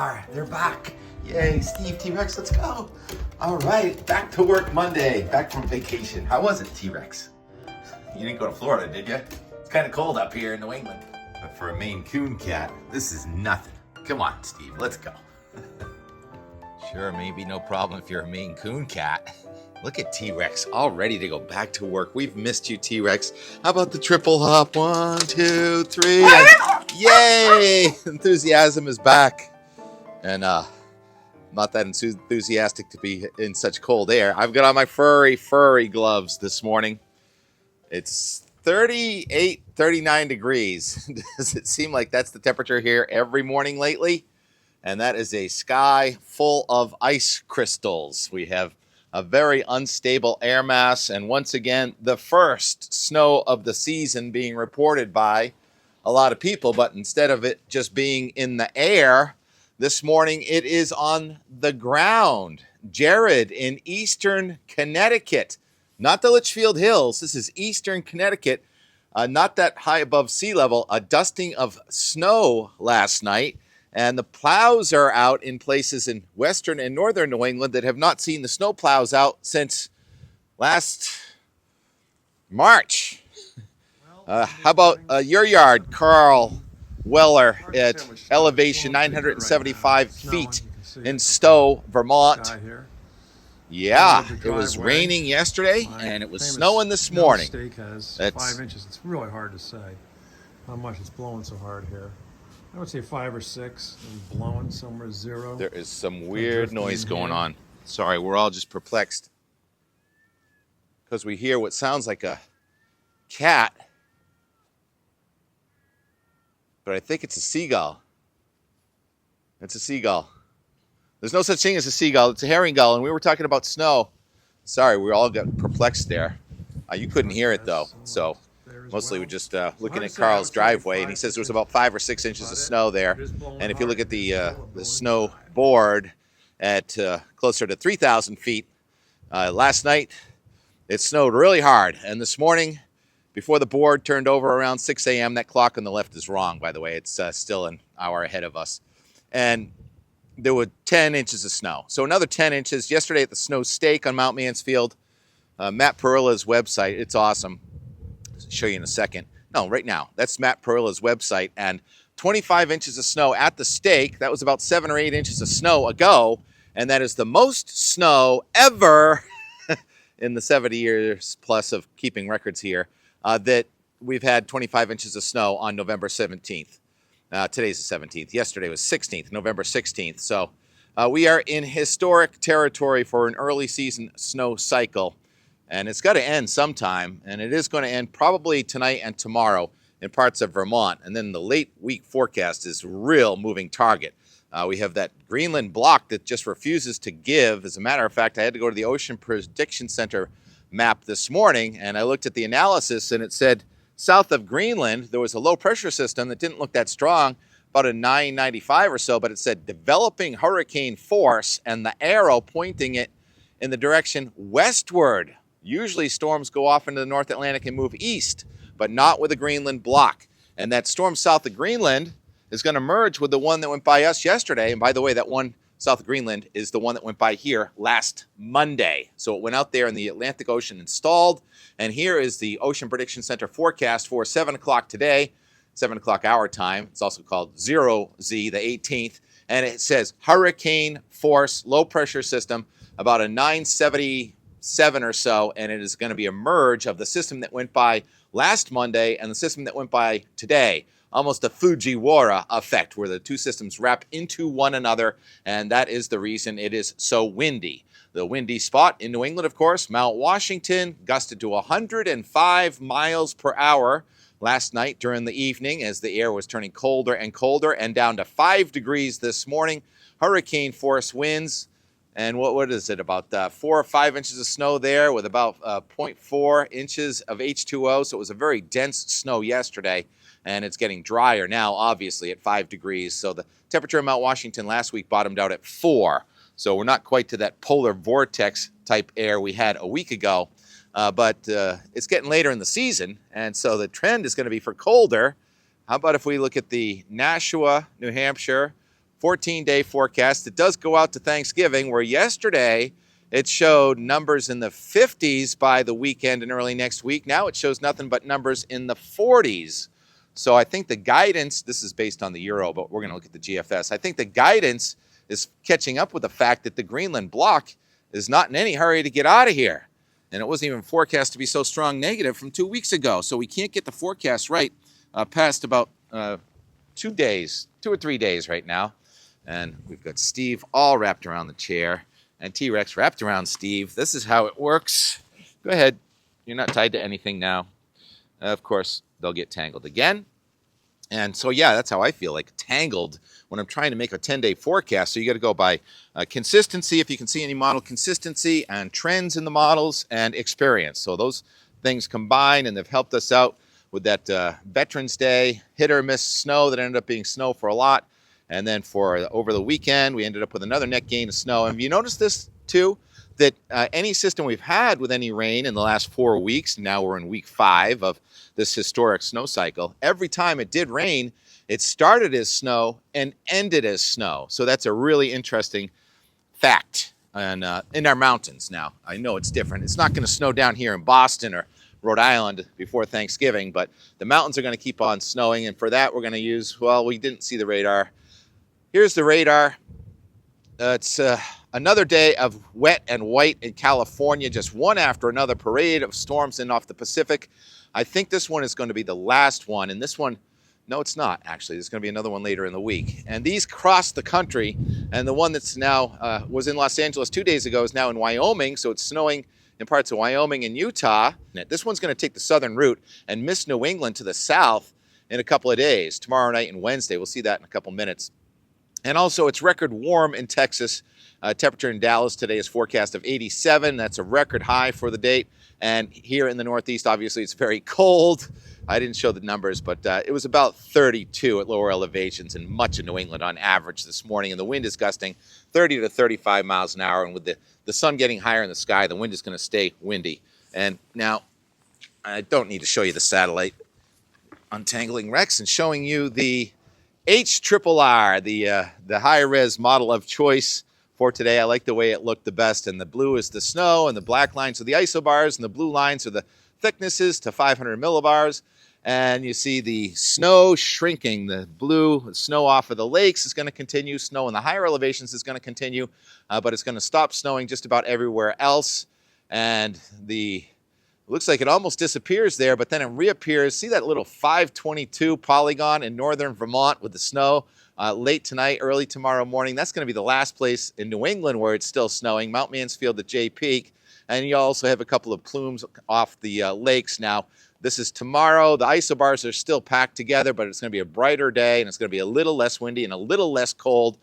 are. They're back. Yay, Steve, T-Rex, let's go. All right, back to work Monday. Back from vacation. How was it, T-Rex? You didn't go to Florida, did you? It's kind of cold up here in New England. But for a Maine Coon cat, this is nothing. Come on, Steve, let's go. Sure, maybe no problem if you're a Maine Coon cat. Look at T-Rex, all ready to go back to work. We've missed you, T-Rex. How about the triple hop? 1, 2, 3. Yay! Enthusiasm is back. And not that enthusiastic to be in such cold air. I've got on my furry gloves this morning. It's 38, 39 degrees. Does it seem like that's the temperature here every morning lately? And that is a sky full of ice crystals. We have a very unstable air mass, and once again, the first snow of the season being reported by a lot of people, but instead of it just being in the air, this morning it is on the ground. Jared in eastern Connecticut, not the Litchfield Hills, this is eastern Connecticut, not that high above sea level, a dusting of snow last night. And the plows are out in places in western and northern New England that have not seen the snow plows out since last March. How about your yard, Carl Weller, at elevation 975 feet in Stowe, Vermont? Yeah, it was raining yesterday and it was snowing this morning. State has 5 inches. It's really hard to say how much it's blowing so hard here. I would say 5 or 6 and blowing somewhere 0. There is some weird noise going on. Sorry, we're all just perplexed because we hear what sounds like a cat, but I think it's a seagull. It's a seagull. There's no such thing as a seagull. It's a herring gull, and we were talking about snow. Sorry, we all got perplexed there. You couldn't hear it, though, so mostly we're just looking at Carl's driveway, and he says there was about 5 or 6 inches of snow there. And if you look at the snow board at closer to 3,000 feet, last night it snowed really hard. And this morning, before the board turned over around 6 a.m., that clock on the left is wrong, by the way. It's still an hour ahead of us. And there were 10 inches of snow. So another 10 inches yesterday at the Snow Stake on Mount Mansfield. Matt Perilla's website, it's awesome. I'll show you in a second. No, right now. That's Matt Perilla's website. And 25 inches of snow at the stake. That was about 7 or 8 inches of snow ago. And that is the most snow ever in the 70 years plus of keeping records here that we've had 25 inches of snow on November 17th. Today's the 17th. Yesterday was 16th, November 16th. So we are in historic territory for an early season snow cycle. And it's got to end sometime, and it is going to end probably tonight and tomorrow in parts of Vermont. And then the late week forecast is real moving target. We have that Greenland block that just refuses to give. As a matter of fact, I had to go to the Ocean Prediction Center map this morning, and I looked at the analysis, and it said south of Greenland, there was a low-pressure system that didn't look that strong, about a 995 or so, but it said developing hurricane force, and the arrow pointing it in the direction westward. Usually storms go off into the North Atlantic and move east, but not with the Greenland block. And that storm south of Greenland is going to merge with the one that went by us yesterday. And by the way, that one south of Greenland is the one that went by here last Monday. So it went out there in the Atlantic Ocean and stalled. And here is the Ocean Prediction Center forecast for 7 o'clock today, 7 o'clock our time. It's also called 0Z, the 18th. And it says hurricane force, low pressure system, about a 977 or so, and it is going to be a merge of the system that went by last Monday and the system that went by today. Almost a Fujiwara effect where the two systems wrap into one another, and that is the reason it is so windy. The windy spot in New England, of course, Mount Washington, gusted to 105 miles per hour last night during the evening as the air was turning colder and colder, and down to 5 degrees this morning. Hurricane force winds. And what is it, about 4 or 5 inches of snow there with about 0.4 inches of H2O. So it was a very dense snow yesterday, and it's getting drier now, obviously, at 5 degrees. So the temperature in Mount Washington last week bottomed out at 4. So we're not quite to that polar vortex type air we had a week ago, but it's getting later in the season, and so the trend is going to be for colder. How about if we look at the Nashua, New Hampshire, 14-day forecast. It does go out to Thanksgiving, where yesterday it showed numbers in the 50s by the weekend and early next week. Now it shows nothing but numbers in the 40s. So I think the guidance, this is based on the Euro, but we're going to look at the GFS. I think the guidance is catching up with the fact that the Greenland block is not in any hurry to get out of here. And it wasn't even forecast to be so strong negative from 2 weeks ago. So we can't get the forecast right past about 2 or 3 days right now. And we've got Steve all wrapped around the chair and T-Rex wrapped around Steve. This is how it works. Go ahead. You're not tied to anything now. Of course, they'll get tangled again. And so, yeah, that's how I feel, like tangled when I'm trying to make a 10-day forecast. So you got to go by consistency, if you can see any model, consistency and trends in the models, and experience. So those things combine, and they've helped us out with that Veterans Day hit or miss snow that ended up being snow for a lot. And then for over the weekend, we ended up with another net gain of snow. And you notice this too, that any system we've had with any rain in the last 4 weeks, now we're in week 5 of this historic snow cycle, every time it did rain, it started as snow and ended as snow. So that's a really interesting fact. And in our mountains now, I know it's different. It's not going to snow down here in Boston or Rhode Island before Thanksgiving, but the mountains are going to keep on snowing. And for that, we're going to use, well, we didn't see the radar. Here's the radar. It's another day of wet and white in California, just one after another parade of storms in off the Pacific. I think this one is going to be the last one. And this one, no, it's not, actually. There's going to be another one later in the week. And these cross the country. And the one that's now was in Los Angeles 2 days ago is now in Wyoming. So it's snowing in parts of Wyoming and Utah. This one's going to take the southern route and miss New England to the south in a couple of days, tomorrow night and Wednesday. We'll see that in a couple minutes. And also, it's record warm in Texas. Temperature in Dallas today is forecast of 87. That's a record high for the date. And here in the Northeast, obviously, it's very cold. I didn't show the numbers, but it was about 32 at lower elevations in much of New England on average this morning. And the wind is gusting 30 to 35 miles an hour. And with the sun getting higher in the sky, the wind is going to stay windy. And now, I don't need to show you the satellite untangling Rex and showing you the HRRR, the high-res model of choice for today. I like the way it looked the best. And the blue is the snow, and the black lines are the isobars, and the blue lines are the thicknesses to 500 millibars. And you see the snow shrinking. The blue snow off of the lakes is going to continue. Snow in the higher elevations is going to continue, but it's going to stop snowing just about everywhere else. And looks like it almost disappears there, but then it reappears. See that little 522 polygon in northern Vermont with the snow late tonight, early tomorrow morning? That's going to be the last place in New England where it's still snowing, Mount Mansfield at Jay Peak. And you also have a couple of plumes off the lakes. Now, this is tomorrow. The isobars are still packed together, but it's going to be a brighter day, and it's going to be a little less windy and a little less cold.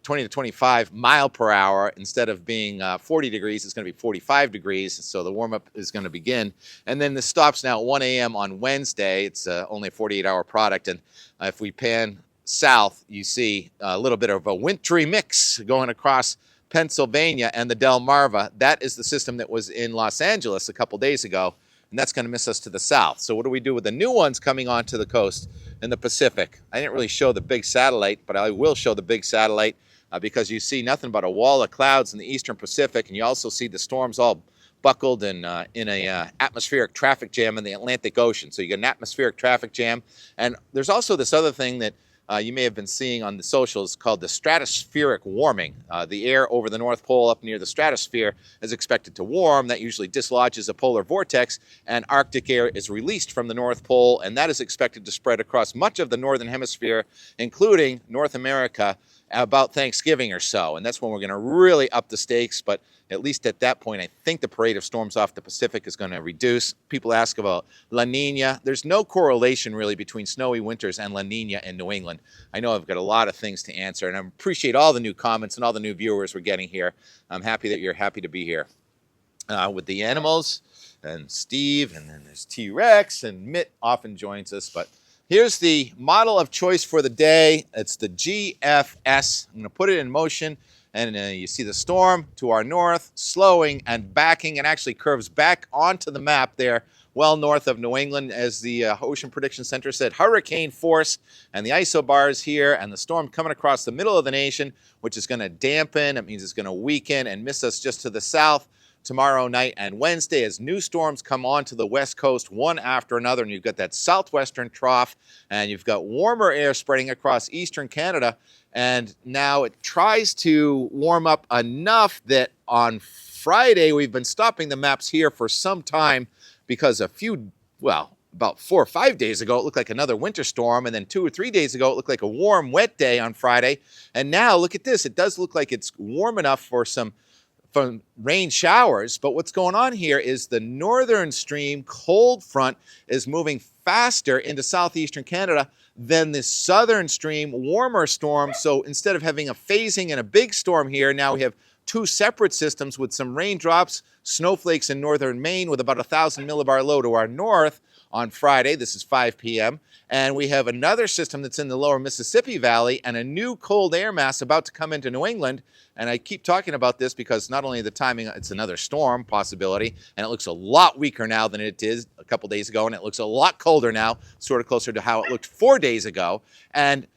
20 to 25 mile per hour. Instead of being 40 degrees, it's going to be 45 degrees. So the warm-up is going to begin. And then this stops now at 1 a.m. on Wednesday. It's only a 48-hour product. And if we pan south, you see a little bit of a wintry mix going across Pennsylvania and the Delmarva. That is the system that was in Los Angeles a couple days ago. And that's going to miss us to the south. So what do we do with the new ones coming onto the coast in the Pacific? I didn't really show the big satellite, but I will show the big satellite because you see nothing but a wall of clouds in the eastern Pacific, and you also see the storms all buckled in a atmospheric traffic jam in the Atlantic Ocean. So you get an atmospheric traffic jam. And there's also this other thing that you may have been seeing on the socials called the stratospheric warming. The air over the North Pole up near the stratosphere is expected to warm. That usually dislodges a polar vortex, and Arctic air is released from the North Pole, and that is expected to spread across much of the Northern Hemisphere, including North America, about Thanksgiving or so. And that's when we're going to really up the stakes, but at least at that point, I think the parade of storms off the Pacific is going to reduce. People ask about La Nina. There's no correlation really between snowy winters and La Nina in New England. I know I've got a lot of things to answer, and I appreciate all the new comments and all the new viewers we're getting here. I'm happy that you're happy to be here with the animals and Steve, and then there's T-Rex, and Mitt often joins us. But here's the model of choice for the day. It's the GFS. I'm going to put it in motion. And you see the storm to our north, slowing and backing, and actually curves back onto the map there well north of New England, as the Ocean Prediction Center said, hurricane force, and the isobars here, and the storm coming across the middle of the nation, which is going to dampen. It means it's going to weaken and miss us just to the south tomorrow night and Wednesday as new storms come onto the west coast one after another, and you've got that southwestern trough, and you've got warmer air spreading across eastern Canada, and now it tries to warm up enough that on Friday we've been stopping the maps here for some time because about 4 or 5 days ago, it looked like another winter storm. And then 2 or 3 days ago, it looked like a warm, wet day on Friday. And now look at this. It does look like it's warm enough for some rain showers. But what's going on here is the northern stream cold front is moving faster into southeastern Canada than the southern stream warmer storm. So instead of having a phasing and a big storm here, now we have 2 separate systems with some raindrops, snowflakes in northern Maine with about 1,000 millibar low to our north on Friday. This is 5 p.m. And we have another system that's in the lower Mississippi Valley and a new cold air mass about to come into New England. And I keep talking about this because not only the timing, it's another storm possibility, and it looks a lot weaker now than it did a couple days ago, and it looks a lot colder now, sort of closer to how it looked 4 days ago. And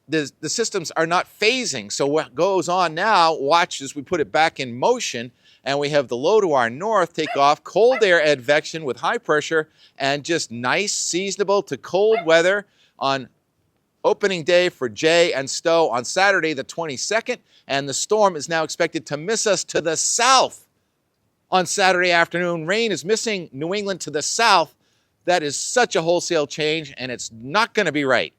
the systems are not phasing. So what goes on now, watch as we put it back in motion, and we have the low to our north take off, cold air advection with high pressure, and just nice seasonable to cold weather on opening day for Jay and Stowe on Saturday the 22nd, and the storm is now expected to miss us to the south on Saturday afternoon. Rain is missing New England to the south. That is such a wholesale change, and it's not going to be right.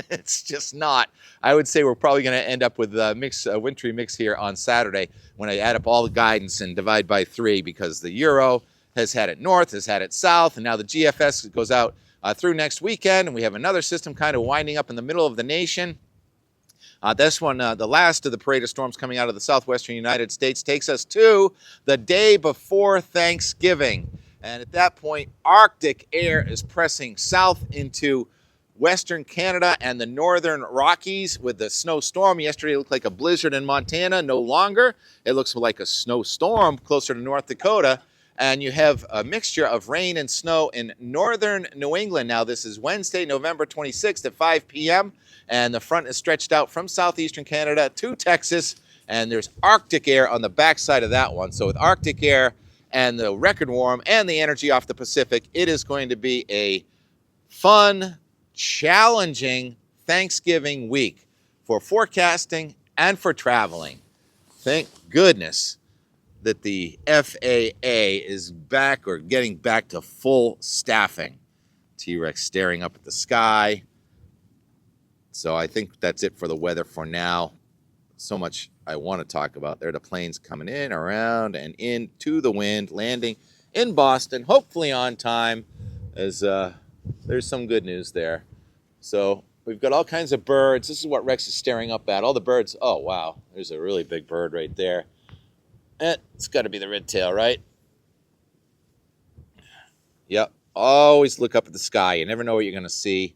It's just not. I would say we're probably going to end up with a wintry mix here on Saturday when I add up all the guidance and divide by 3, because the Euro has had it north, has had it south, and now the GFS goes out through next weekend, and we have another system kind of winding up in the middle of the nation. This one, the last of the parade of storms coming out of the southwestern United States, takes us to the day before Thanksgiving. And at that point, Arctic air is pressing south into western Canada and the northern Rockies with the snowstorm. Yesterday it looked like a blizzard in Montana. No longer. It looks like a snowstorm closer to North Dakota. And you have a mixture of rain and snow in northern New England. Now, this is Wednesday, November 26th at 5 p.m. And the front is stretched out from southeastern Canada to Texas. And there's Arctic air on the backside of that one. So with Arctic air and the record warm and the energy off the Pacific, it is going to be a fun, challenging Thanksgiving week for forecasting and for traveling. Thank goodness that the FAA is back, or getting back to full staffing. T-Rex staring up at the sky. So I think that's it for the weather for now. So much I want to talk about. There are the planes coming in, around, and into the wind, landing in Boston, hopefully on time, as there's some good news there. So we've got all kinds of birds. This is what Rex is staring up at. All the birds. Oh, wow. There's a really big bird right there. It's got to be the red tail, right? Yep. Always look up at the sky. You never know what you're going to see.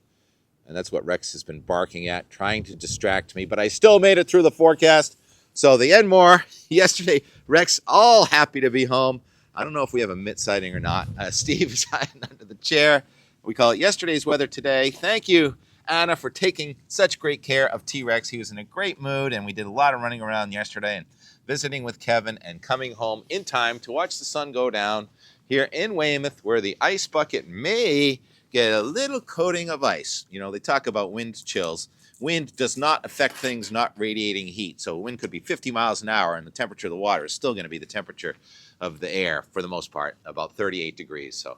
And that's what Rex has been barking at, trying to distract me. But I still made it through the forecast. So the Enmore, yesterday, Rex all happy to be home. I don't know if we have a Mitt sighting or not. Steve is hiding under the chair. We call it yesterday's weather today. Thank you, Anna, for taking such great care of T-Rex. He was in a great mood, and we did a lot of running around yesterday and visiting with Kevin and coming home in time to watch the sun go down here in Weymouth, where the ice bucket may get a little coating of ice. You know, they talk about wind chills. Wind does not affect things not radiating heat. So wind could be 50 miles an hour, and the temperature of the water is still going to be the temperature of the air for the most part, about 38 degrees. So,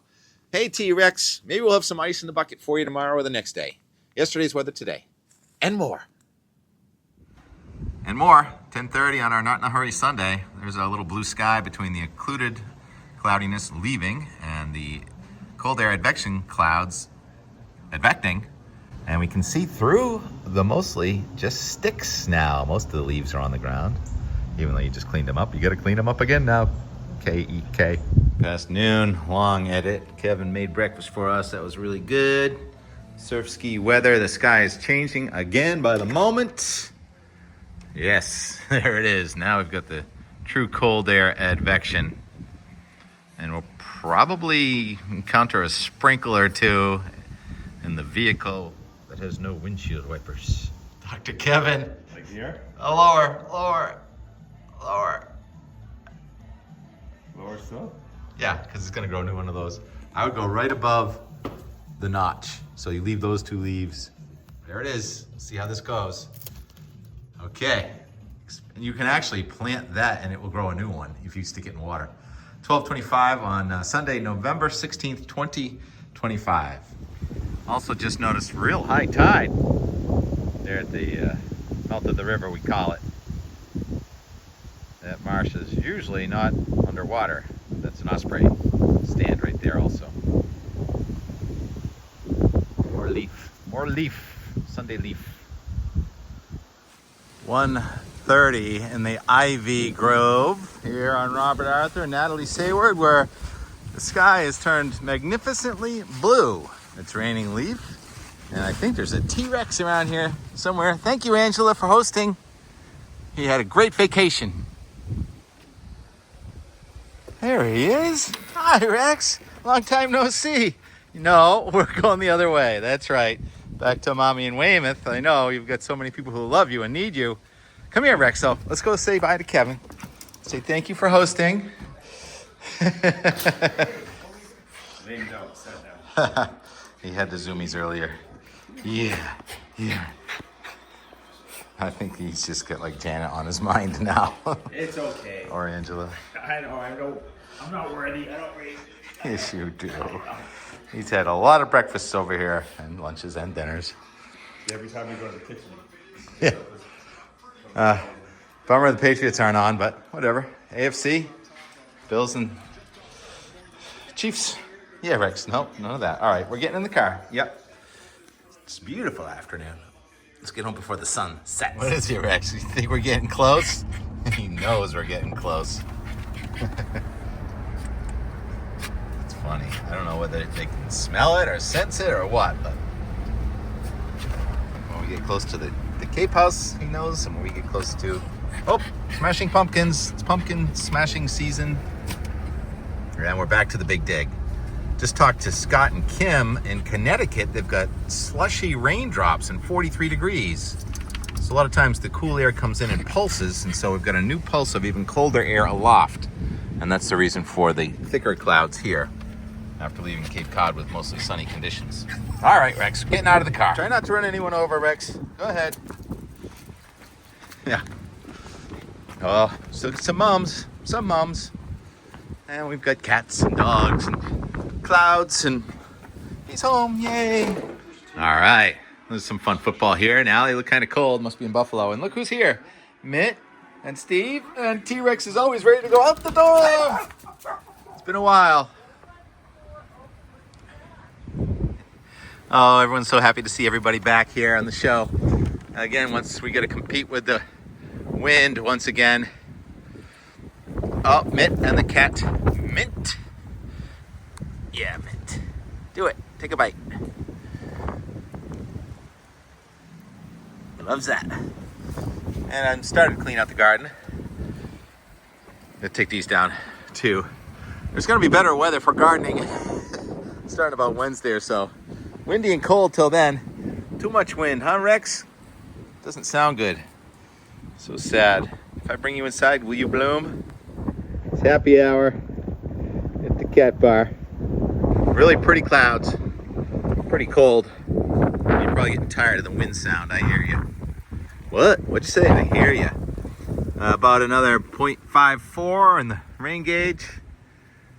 hey, T-Rex, maybe we'll have some ice in the bucket for you tomorrow or the next day. Yesterday's weather today. And more. And more. 10:30 on our Not in a Hurry Sunday. There's a little blue sky between the occluded cloudiness leaving and the cold air advection clouds advecting. And we can see through the mostly just sticks now. Most of the leaves are on the ground. Even though you just cleaned them up, you got to clean them up again now. K-E-K. Past noon, long edit. Kevin made breakfast for us. That was really good. Surf ski weather. The sky is changing again by the moment. Yes, there it is. Now we've got the true cold air advection. And we'll probably encounter a sprinkler or two in the vehicle that has no windshield wipers. Dr. Kevin. Like here? Lower. Lower still? Yeah, because it's gonna grow a new one of those. I would go right above the notch. So you leave those two leaves. There it is. See how this goes. Okay. And you can actually plant that and it will grow a new one if you stick it in water. 12:25 on Sunday, November 16th, 2025. Also just noticed real high tide there at the mouth of the river, we call it. That marsh is usually not underwater. That's an osprey stand right there also. More leaf, Sunday leaf. 1:30 in the Ivy Grove here on Robert Arthur and Natalie Sayward, where the sky has turned magnificently blue. It's raining leaf, and I think there's a T-Rex around here somewhere. Thank you, Angela, for hosting. He had a great vacation. There he is. Hi, Rex. Long time no see. No, we're going the other way. That's right. Back to Mommy in Weymouth. I know you've got so many people who love you and need you. Come here, Rexo. Let's go say bye to Kevin. Say thank you for hosting. Leaned out, sat down. He had the zoomies earlier. Yeah. I think he's just got like Janet on his mind now. It's okay. Or Angela. I know. I'm not worthy. I don't read. Yes, you do. He's had a lot of breakfasts over here and lunches and dinners. Every time we go to the kitchen. Yeah. Bummer the Patriots aren't on, but whatever. AFC, Bills and Chiefs. Yeah, Rex. Nope, none of that. All right, we're getting in the car. Yep. It's a beautiful afternoon. Let's get home before the sun sets. What is it, Rex? You think we're getting close? He knows we're getting close. It's funny. I don't know whether they can smell it or sense it or what, but when we get close to the Cape House, he knows, and when we get close to, smashing pumpkins. It's pumpkin smashing season. And we're back to the big dig. Just talked to Scott and Kim in Connecticut. They've got slushy raindrops and 43 degrees. So a lot of times the cool air comes in and pulses, and so we've got a new pulse of even colder air aloft. And that's the reason for the thicker clouds here after leaving Cape Cod with mostly sunny conditions. All right, Rex, getting out of the car. Try not to run anyone over, Rex. Go ahead. Yeah. Oh, so some mums. And we've got cats and dogs and clouds, and he's home, yay. All right, there's some fun football here. Now they look kind of cold, must be in Buffalo. And look who's here, Mitt and Steve, and T-Rex is always ready to go out the door. It's been a while. Oh, everyone's so happy to see everybody back here on the show. Again, once we get to compete with the wind once again. Oh, Mitt and the cat. Mint. Yeah, Mint. Do it. Take a bite. He loves that. And I'm starting to clean out the garden. Gonna take these down too. There's gonna be better weather for gardening starting about Wednesday or so. Windy and cold till then. Too much wind, huh, Rex? Doesn't sound good. So sad. If I bring you inside, will you bloom? It's happy hour at the cat bar. Really pretty clouds. Pretty cold. You're probably getting tired of the wind sound. I hear you. What? What'd you say? I hear you. About another 0.54 in the rain gauge.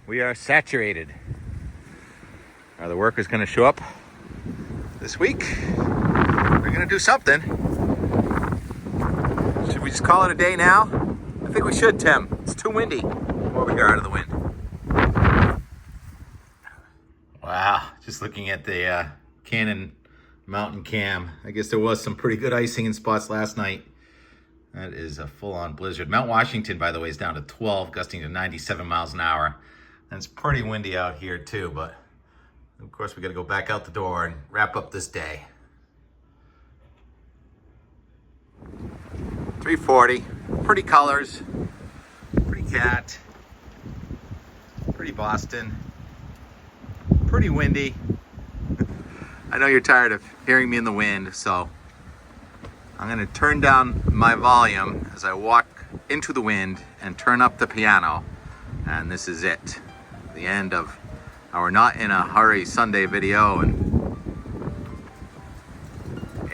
We are saturated. Are the workers going to show up this week? They're going to do something. Should we just call it a day now? I think we should, Tim. It's too windy over here out of the wind. Wow, just looking at the Cannon Mountain Cam. I guess there was some pretty good icing in spots last night. That is a full-on blizzard. Mount Washington, by the way, is down to 12, gusting to 97 miles an hour. And it's pretty windy out here too, but of course we got to go back out the door and wrap up this day. 340, pretty colors, pretty cat, pretty Boston. pretty windy. I know you're tired of hearing me in the wind, so I'm going to turn down my volume as I walk into the wind and turn up the piano. And this is it. The end of our Not in a Hurry Sunday video and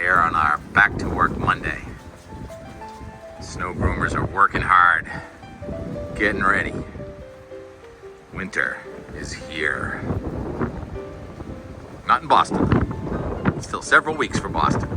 air on our Back to Work Monday. Snow groomers are working hard, getting ready. Winter is here. Not in Boston. Still several weeks for Boston.